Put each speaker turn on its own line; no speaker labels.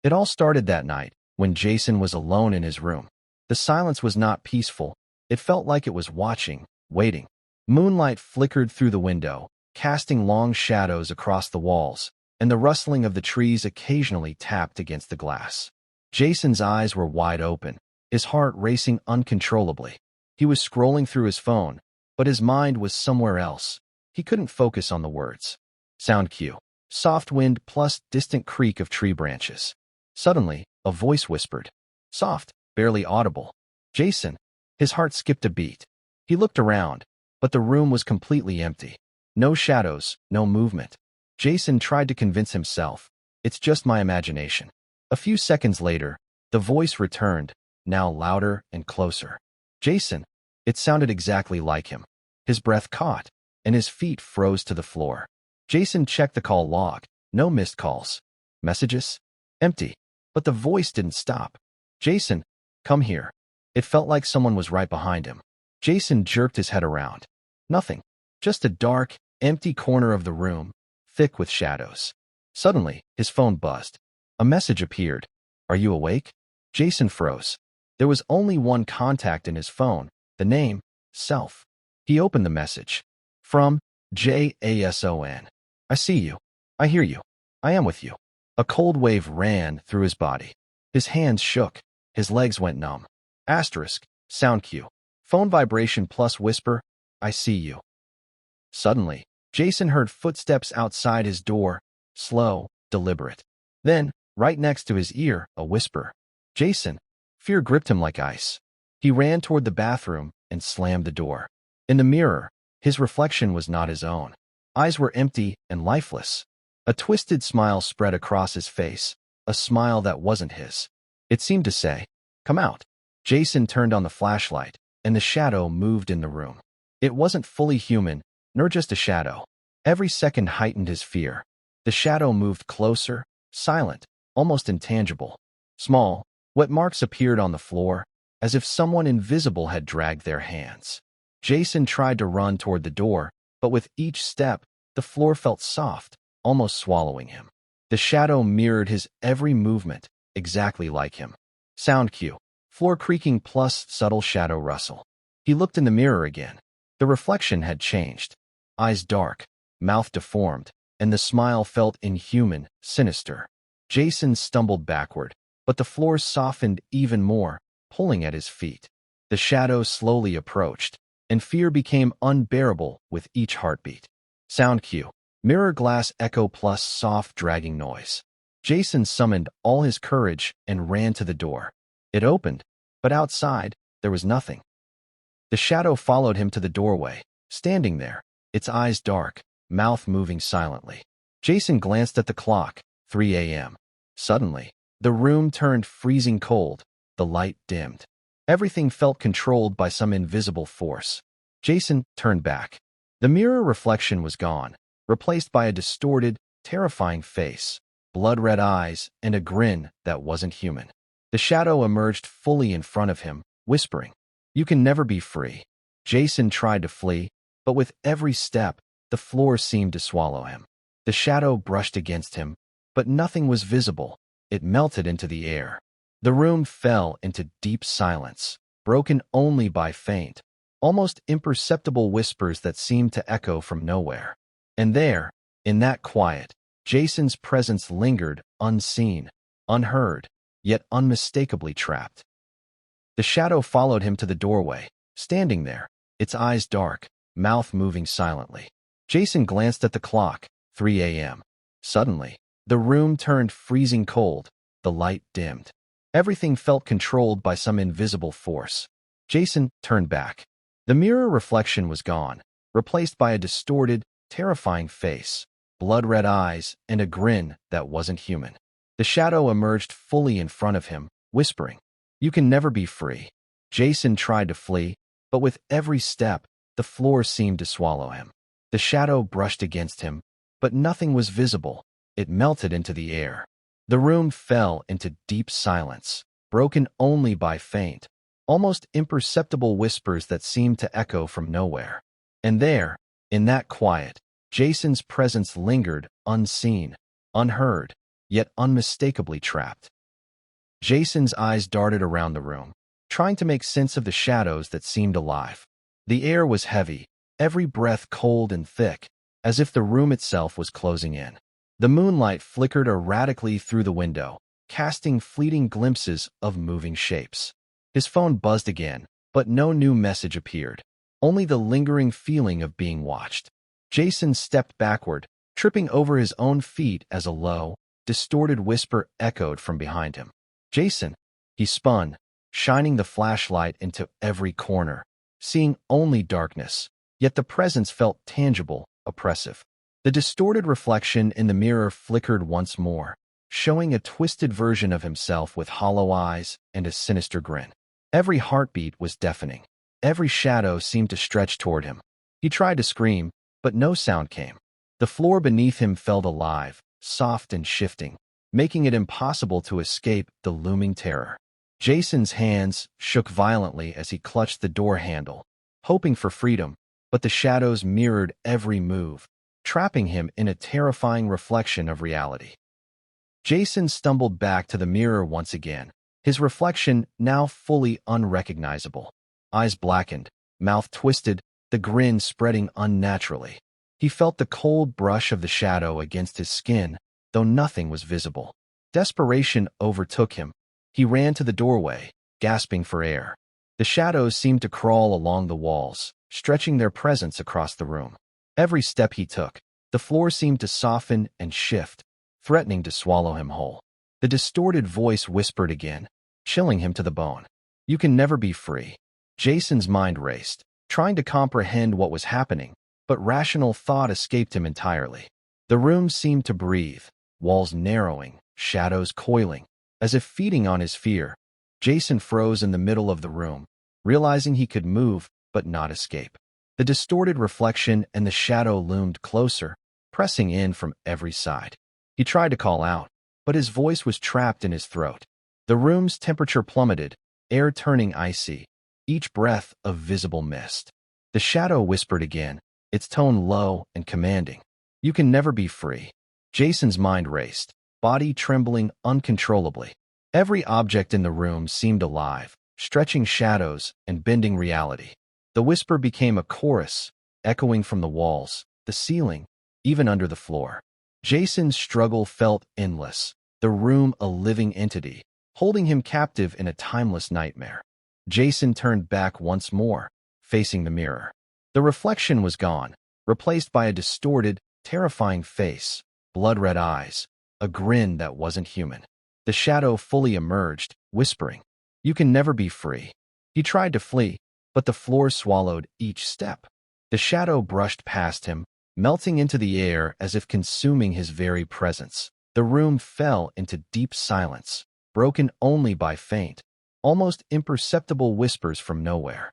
It all started that night, when Jason was alone in his room. The silence was not peaceful. It felt like it was watching, waiting. Moonlight flickered through the window, casting long shadows across the walls, and the rustling of the trees occasionally tapped against the glass. Jason's eyes were wide open, his heart racing uncontrollably. He was scrolling through his phone, but his mind was somewhere else. He couldn't focus on the words. Sound cue. Soft wind plus distant creak of tree branches. Suddenly, a voice whispered. Soft, barely audible. Jason. His heart skipped a beat. He looked around, but the room was completely empty. No shadows, no movement. Jason tried to convince himself, it's just my imagination. A few seconds later, the voice returned, now louder and closer. Jason. It sounded exactly like him. His breath caught, and his feet froze to the floor. Jason checked the call log. No missed calls. Messages? Empty. But the voice didn't stop. Jason, come here. It felt like someone was right behind him. Jason jerked his head around. Nothing. Just a dark, empty corner of the room, thick with shadows. Suddenly, his phone buzzed. A message appeared. Are you awake? Jason froze. There was only one contact in his phone, the name, Self. He opened the message. From Jason. I see you. I hear you. I am with you. A cold wave ran through his body. His hands shook. His legs went numb. Asterisk. Sound cue. Phone vibration plus whisper. I see you. Suddenly, Jason heard footsteps outside his door, slow, deliberate. Then, right next to his ear, a whisper. Jason. Fear gripped him like ice. He ran toward the bathroom and slammed the door. In the mirror, his reflection was not his own. Eyes were empty and lifeless. A twisted smile spread across his face, a smile that wasn't his. It seemed to say, come out. Jason turned on the flashlight, and the shadow moved in the room. It wasn't fully human, nor just a shadow. Every second heightened his fear. The shadow moved closer, silent, almost intangible. Small, wet marks appeared on the floor, as if someone invisible had dragged their hands. Jason tried to run toward the door, but with each step, the floor felt soft, almost swallowing him. The shadow mirrored his every movement, exactly like him. Sound cue. Floor creaking plus subtle shadow rustle. He looked in the mirror again. The reflection had changed. Eyes dark, mouth deformed, and the smile felt inhuman, sinister. Jason stumbled backward, but the floor softened even more, pulling at his feet. The shadow slowly approached, and fear became unbearable with each heartbeat. Sound cue. Mirror glass echo plus soft dragging noise. Jason summoned all his courage and ran to the door. It opened, but outside, there was nothing. The shadow followed him to the doorway, standing there, its eyes dark, mouth moving silently. Jason glanced at the clock, 3 a.m. Suddenly, the room turned freezing cold, the light dimmed. Everything felt controlled by some invisible force. Jason turned back. The mirror reflection was gone, replaced by a distorted, terrifying face, blood-red eyes, and a grin that wasn't human. The shadow emerged fully in front of him, whispering, "You can never be free." Jason tried to flee, but with every step, the floor seemed to swallow him. The shadow brushed against him, but nothing was visible. It melted into the air. The room fell into deep silence, broken only by faint, almost imperceptible whispers that seemed to echo from nowhere. And there, in that quiet, Jason's presence lingered, unseen, unheard, yet unmistakably trapped. The shadow followed him to the doorway, standing there, its eyes dark, mouth moving silently. Jason glanced at the clock, 3 a.m. Suddenly, the room turned freezing cold, the light dimmed. Everything felt controlled by some invisible force. Jason turned back. The mirror reflection was gone, replaced by a distorted, terrifying face, blood-red eyes, and a grin that wasn't human. The shadow emerged fully in front of him, whispering, "You can never be free." Jason tried to flee, but with every step, the floor seemed to swallow him. The shadow brushed against him, but nothing was visible. It melted into the air. The room fell into deep silence, broken only by faint, almost imperceptible whispers that seemed to echo from nowhere. And there, in that quiet, Jason's presence lingered, unseen, unheard, yet unmistakably trapped. Jason's eyes darted around the room, trying to make sense of the shadows that seemed alive. The air was heavy, every breath cold and thick, as if the room itself was closing in. The moonlight flickered erratically through the window, casting fleeting glimpses of moving shapes. His phone buzzed again, but no new message appeared, only the lingering feeling of being watched. Jason stepped backward, tripping over his own feet as a low, distorted whisper echoed from behind him. "Jason!" He spun, shining the flashlight into every corner, seeing only darkness, yet the presence felt tangible, oppressive. The distorted reflection in the mirror flickered once more, showing a twisted version of himself with hollow eyes and a sinister grin. Every heartbeat was deafening. Every shadow seemed to stretch toward him. He tried to scream, but no sound came. The floor beneath him felt alive, soft and shifting, making it impossible to escape the looming terror. Jason's hands shook violently as he clutched the door handle, hoping for freedom, but the shadows mirrored every move, trapping him in a terrifying reflection of reality. Jason stumbled back to the mirror once again, his reflection now fully unrecognizable. Eyes blackened, mouth twisted, the grin spreading unnaturally. He felt the cold brush of the shadow against his skin, though nothing was visible. Desperation overtook him. He ran to the doorway, gasping for air. The shadows seemed to crawl along the walls, stretching their presence across the room. Every step he took, the floor seemed to soften and shift, threatening to swallow him whole. The distorted voice whispered again, chilling him to the bone. "You can never be free." Jason's mind raced, trying to comprehend what was happening, but rational thought escaped him entirely. The room seemed to breathe, walls narrowing, shadows coiling, as if feeding on his fear. Jason froze in the middle of the room, realizing he could move but not escape. The distorted reflection and the shadow loomed closer, pressing in from every side. He tried to call out, but his voice was trapped in his throat. The room's temperature plummeted, air turning icy, each breath a visible mist. The shadow whispered again, its tone low and commanding. "You can never be free." Jason's mind raced, body trembling uncontrollably. Every object in the room seemed alive, stretching shadows and bending reality. The whisper became a chorus, echoing from the walls, the ceiling, even under the floor. Jason's struggle felt endless, the room a living entity, holding him captive in a timeless nightmare. Jason turned back once more, facing the mirror. The reflection was gone, replaced by a distorted, terrifying face, blood-red eyes, a grin that wasn't human. The shadow fully emerged, whispering, "You can never be free." He tried to flee, but the floor swallowed each step. The shadow brushed past him, melting into the air as if consuming his very presence. The room fell into deep silence, broken only by faint, almost imperceptible whispers from nowhere.